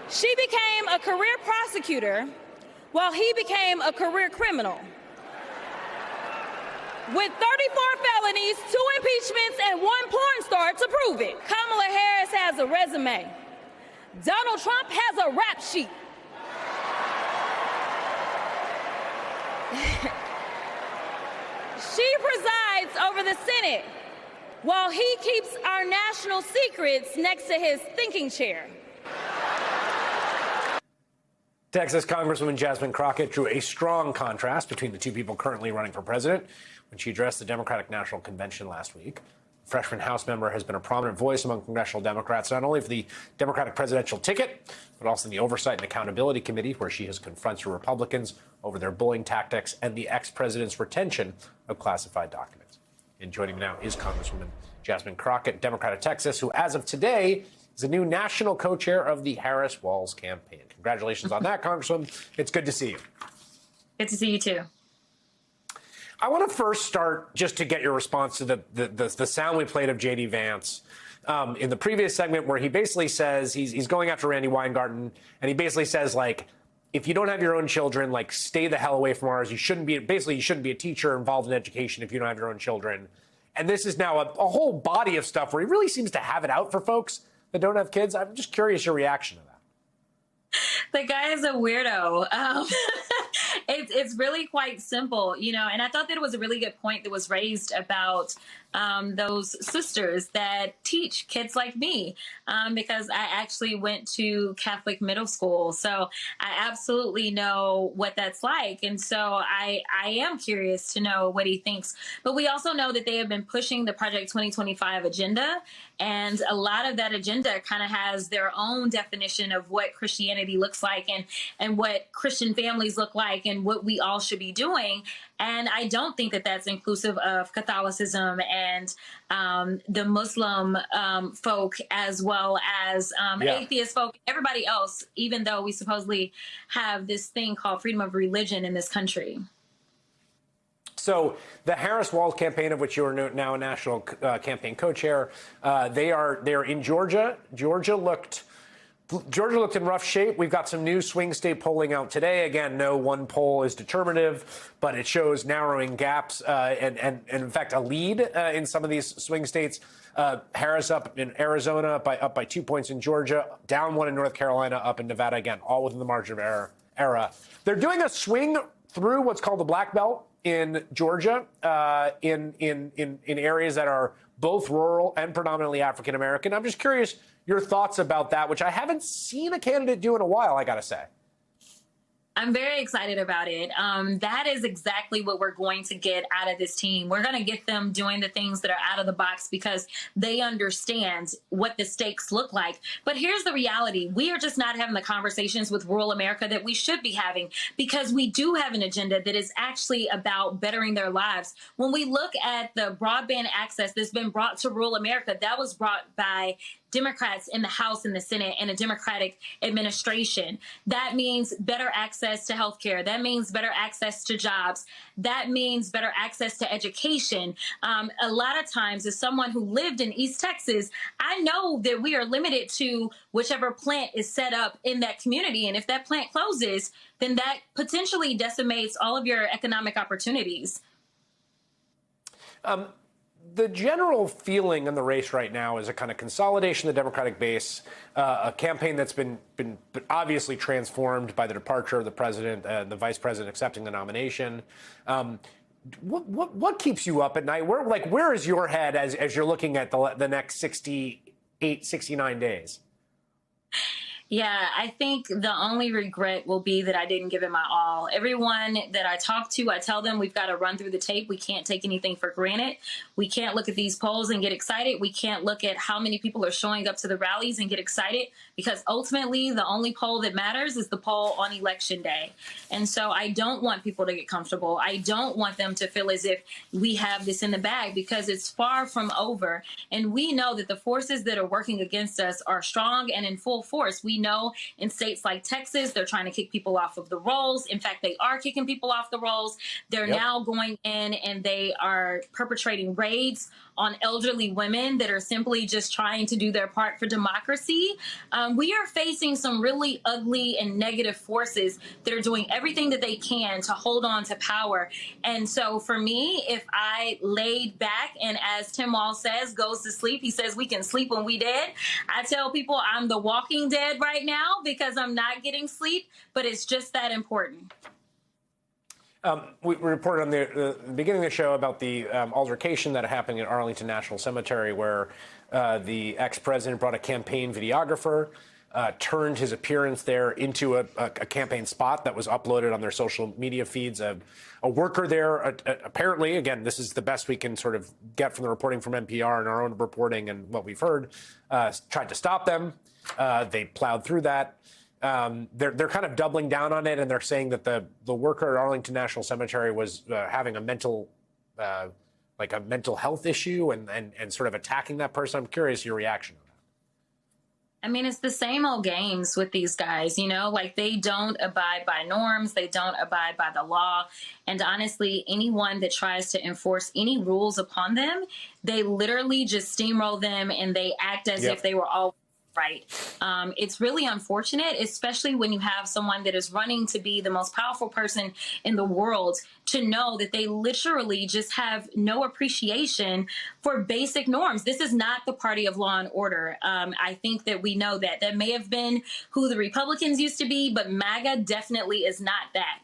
She became a career prosecutor while he became a career criminal. With 34 felonies, 2 impeachments, and 1 porn star to prove it. Kamala Harris has a resume. Donald Trump has a rap sheet. She presides over the Senate while he keeps our national secrets next to his thinking chair. Texas Congresswoman Jasmine Crockett drew a strong contrast between the two people currently running for president when she addressed the Democratic National Convention last week. The freshman House member has been a prominent voice among congressional Democrats, not only for the Democratic presidential ticket, but also in the Oversight and Accountability Committee, where she has confronted Republicans over their bullying tactics and the ex-president's retention of classified documents. And joining me now is Congresswoman Jasmine Crockett, Democrat of Texas, who as of today is the new national co-chair of the Harris-Walz campaign. Congratulations on that, Congresswoman. It's good to see you. Good to see you, too. I want to first start just to get your response to the sound we played of J.D. Vance in the previous segment, where he basically says he's going after Randy Weingarten, and he basically says, like, if you don't have your own children, like, stay the hell away from ours. You shouldn't be a teacher involved in education if you don't have your own children. And this is now a whole body of stuff where he really seems to have it out for folks that don't have kids. I'm just curious your reaction to that. The guy is a weirdo. It's really quite simple, you know, and I thought that it was a really good point that was raised about those sisters that teach kids like me, because I actually went to Catholic middle school. So I absolutely know what that's like. And so I am curious to know what he thinks. But we also know that they have been pushing the Project 2025 agenda. And a lot of that agenda kind of has their own definition of what Christianity looks like and what Christian families look like and what we all should be doing. And I don't think that that's inclusive of Catholicism and the Muslim folk, as well as atheist folk, everybody else, even though we supposedly have this thing called freedom of religion in this country. So the Harris-Walz campaign, of which you are now a national campaign co-chair, they are in Georgia. Georgia looked in rough shape. We've got some new swing state polling out today. Again, no one poll is determinative, but it shows narrowing gaps and in fact, a lead in some of these swing states. Harris up in Arizona, up by 2 points in Georgia, down 1 in North Carolina, up in Nevada, again, all within the margin of error. They're doing a swing through what's called the Black Belt in Georgia, in areas that are both rural and predominantly African American. I'm just curious your thoughts about that, which I haven't seen a candidate do in a while, I got to say. I'm very excited about it. That is exactly what we're going to get out of this team. We're going to get them doing the things that are out of the box because they understand what the stakes look like. But here's the reality. We are just not having the conversations with rural America that we should be having, because we do have an agenda that is actually about bettering their lives. When we look at the broadband access that's been brought to rural America, that was brought by Democrats in the House and the Senate and a Democratic administration. That means better access to health care. That means better access to jobs. That means better access to education. A lot of times, as someone who lived in East Texas, I know that we are limited to whichever plant is set up in that community. And if that plant closes, then that potentially decimates all of your economic opportunities. The general feeling in the race right now is a kind of consolidation of the Democratic base, a campaign that's been obviously transformed by the departure of the president and the vice president accepting the nomination. What keeps you up at night? Where is your head as you're looking at the next 68, 69 days? Yeah, I think the only regret will be that I didn't give it my all. Everyone that I talk to, I tell them we've got to run through the tape. We can't take anything for granted. We can't look at these polls and get excited. We can't look at how many people are showing up to the rallies and get excited, because ultimately the only poll that matters is the poll on election day. And so I don't want people to get comfortable. I don't want them to feel as if we have this in the bag, because it's far from over. And we know that the forces that are working against us are strong and in full force. We know in states like Texas, they're trying to kick people off of the rolls. In fact, they are kicking people off the rolls. They're now going in and they are perpetrating raids on elderly women that are simply just trying to do their part for democracy. We are facing some really ugly and negative forces that are doing everything that they can to hold on to power. And so for me, if I laid back and, as Tim Wall says, goes to sleep, he says we can sleep when we dead. I tell people I'm the walking dead right now because I'm not getting sleep, but it's just that important. We reported on the beginning of the show about the altercation that happened at Arlington National Cemetery, where the ex-president brought a campaign videographer, turned his appearance there into a campaign spot that was uploaded on their social media feeds. A worker there, apparently, again, this is the best we can sort of get from the reporting from NPR and our own reporting and what we've heard, tried to stop them. They plowed through that. They're kind of doubling down on it, and they're saying that the worker at Arlington National Cemetery was having a mental health issue and sort of attacking that person. I'm curious your reaction to that. I mean, it's the same old games with these guys, you know, like they don't abide by norms. They don't abide by the law. And honestly, anyone that tries to enforce any rules upon them, they literally just steamroll them and they act as if they were all right. It's really unfortunate, especially when you have someone that is running to be the most powerful person in the world, to know that they literally just have no appreciation for basic norms. This is not the party of law and order. I think that we know that. That may have been who the Republicans used to be, but MAGA definitely is not that.